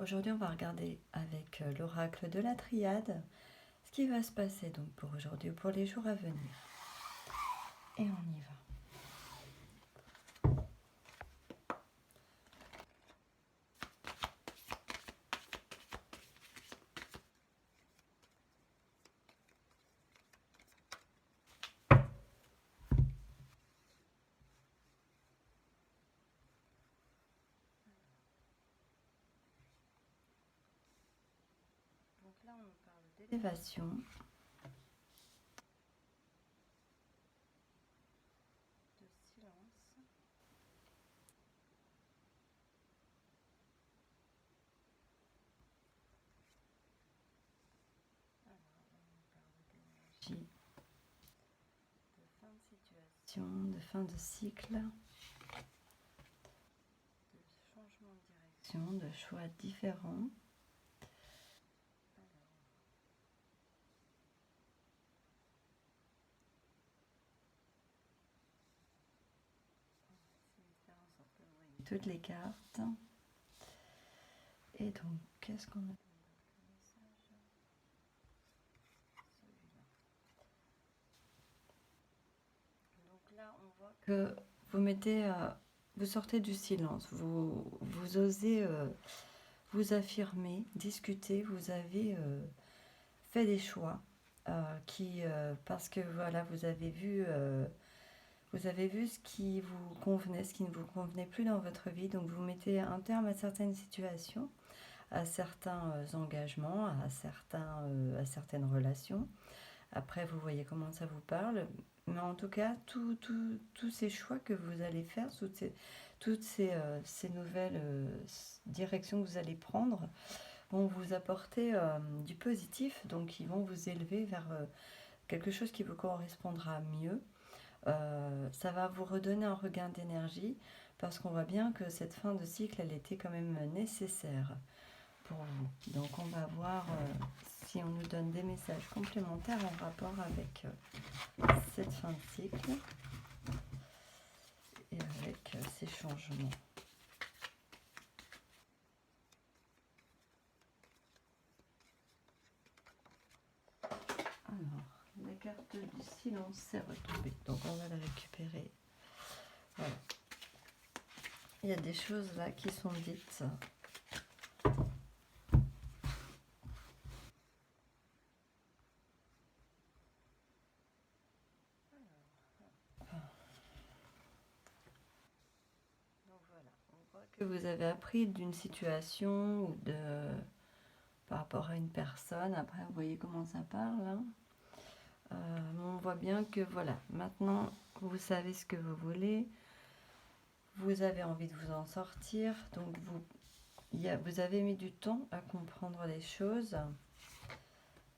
Aujourd'hui, on va regarder avec l'oracle de la triade ce qui va se passer donc pour aujourd'hui ou pour les jours à venir. Et on y va. Donc là, on parle d'élévation. De silence. Alors, on parle d'énergie. De fin de situation, de fin de cycle. De changement de direction, de choix différents. Toutes les cartes. Et donc, qu'est-ce qu'on a? Donc là, on voit que vous mettez, vous sortez du silence, vous osez vous affirmer, discuter, vous avez fait des choix parce que voilà, vous avez vu ce qui vous convenait, ce qui ne vous convenait plus dans votre vie, donc vous mettez un terme à certaines situations, à certains engagements, à certaines relations. Après, vous voyez comment ça vous parle. Mais en tout cas, tous ces choix que vous allez faire, ces nouvelles directions que vous allez prendre, vont vous apporter du positif. Donc, ils vont vous élever vers quelque chose qui vous correspondra mieux. Ça va vous redonner un regain d'énergie parce qu'on voit bien que cette fin de cycle, elle était quand même nécessaire pour vous. Donc, on va voir si on nous donne des messages complémentaires en rapport avec cette fin de cycle et avec ces changements. Alors, la carte du silence s'est retombée, donc on va la récupérer. Voilà. Il y a des choses là qui sont dites. Donc voilà, on voit que vous avez appris d'une situation ou par rapport à une personne. Après, vous voyez comment ça parle. Hein. On voit bien que voilà, maintenant vous savez ce que vous voulez, vous avez envie de vous en sortir, donc vous avez mis du temps à comprendre les choses,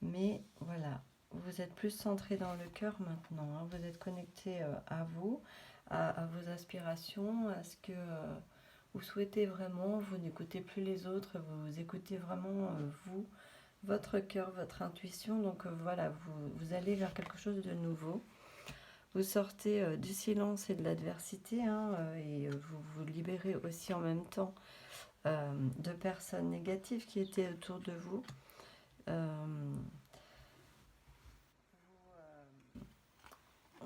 mais voilà, vous êtes plus centré dans le cœur maintenant, hein, vous êtes connecté à vous, à vos aspirations, à ce que vous souhaitez vraiment, vous n'écoutez plus les autres, vous écoutez vraiment vous, votre cœur, votre intuition, donc voilà, vous allez vers quelque chose de nouveau. Vous sortez du silence et de l'adversité, hein, et vous vous libérez aussi en même temps de personnes négatives qui étaient autour de vous. On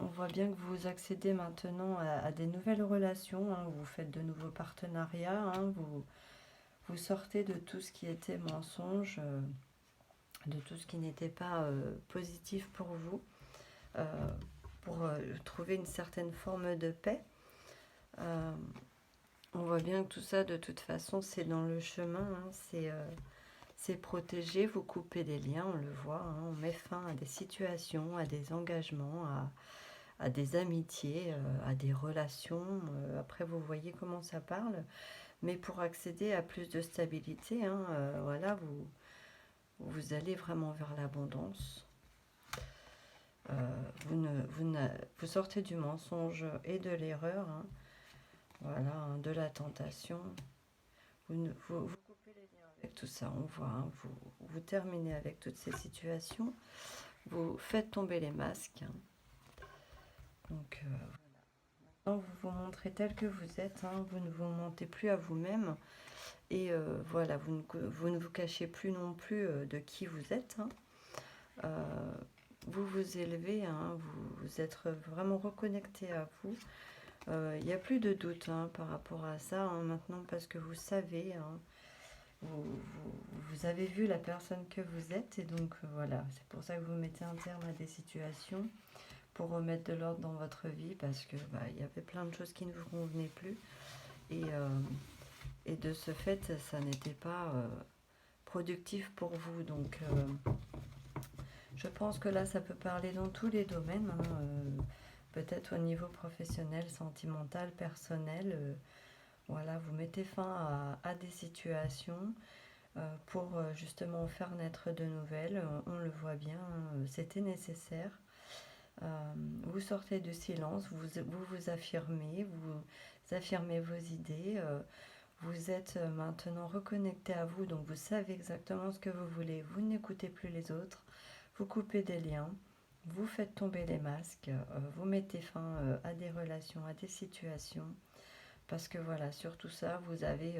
voit bien que vous accédez maintenant à des nouvelles relations, hein, vous faites de nouveaux partenariats, hein, vous sortez de tout ce qui était mensonge, de tout ce qui n'était pas positif pour vous, pour trouver une certaine forme de paix. On voit bien que tout ça, de toute façon, c'est dans le chemin, hein, c'est protégé, vous coupez des liens, on le voit, hein, on met fin à des situations, à des engagements, à des amitiés, à des relations. Après, vous voyez comment ça parle. Mais pour accéder à plus de stabilité, hein, voilà, vous allez vraiment vers l'abondance. Vous sortez du mensonge et de l'erreur, hein, voilà, hein, de la tentation. Vous coupez les liens avec tout ça, on voit, hein, vous terminez avec toutes ces situations, vous faites tomber les masques. Hein. Donc, voilà. vous vous montrez tel que vous êtes, hein, vous ne vous mentez plus à vous-même. Et voilà, vous ne vous cachez plus non plus de qui vous êtes. Hein. Vous vous élevez, hein, vous êtes vraiment reconnecté à vous. Il n'y a plus de doute hein, par rapport à ça hein, maintenant parce que vous savez, hein, vous avez vu la personne que vous êtes et donc voilà, c'est pour ça que vous mettez un terme à des situations pour remettre de l'ordre dans votre vie parce que bah, il y avait plein de choses qui ne vous convenaient plus et de ce fait ça n'était pas productif pour vous donc je pense que là ça peut parler dans tous les domaines hein, peut-être au niveau professionnel, sentimental, personnel voilà, vous mettez fin à des situations pour justement faire naître de nouvelles. On le voit bien, hein, c'était nécessaire. Vous sortez du silence, vous affirmez, vous affirmez vos idées. Vous êtes maintenant reconnecté à vous, donc vous savez exactement ce que vous voulez. Vous n'écoutez plus les autres, vous coupez des liens, vous faites tomber les masques, vous mettez fin à des relations, à des situations. Parce que voilà, sur tout ça, vous avez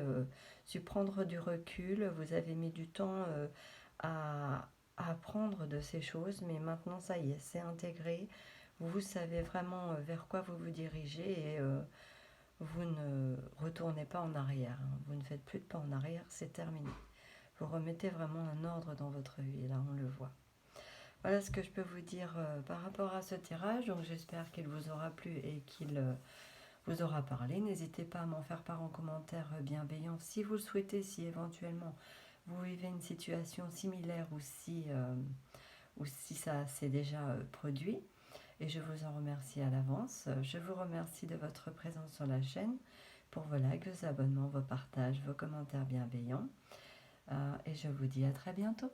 su prendre du recul, vous avez mis du temps à apprendre de ces choses, mais maintenant ça y est, c'est intégré. Vous savez vraiment vers quoi vous vous dirigez et vous ne retournez pas en arrière. Hein. Vous ne faites plus de pas en arrière, c'est terminé. Vous remettez vraiment un ordre dans votre vie, là on le voit. Voilà ce que je peux vous dire par rapport à ce tirage. Donc j'espère qu'il vous aura plu et qu'il vous aura parlé. N'hésitez pas à m'en faire part en commentaire bienveillant si vous le souhaitez, si éventuellement vous vivez une situation similaire ou si ça s'est déjà produit. Et je vous en remercie à l'avance. Je vous remercie de votre présence sur la chaîne pour vos likes, vos abonnements, vos partages, vos commentaires bienveillants. Et je vous dis à très bientôt.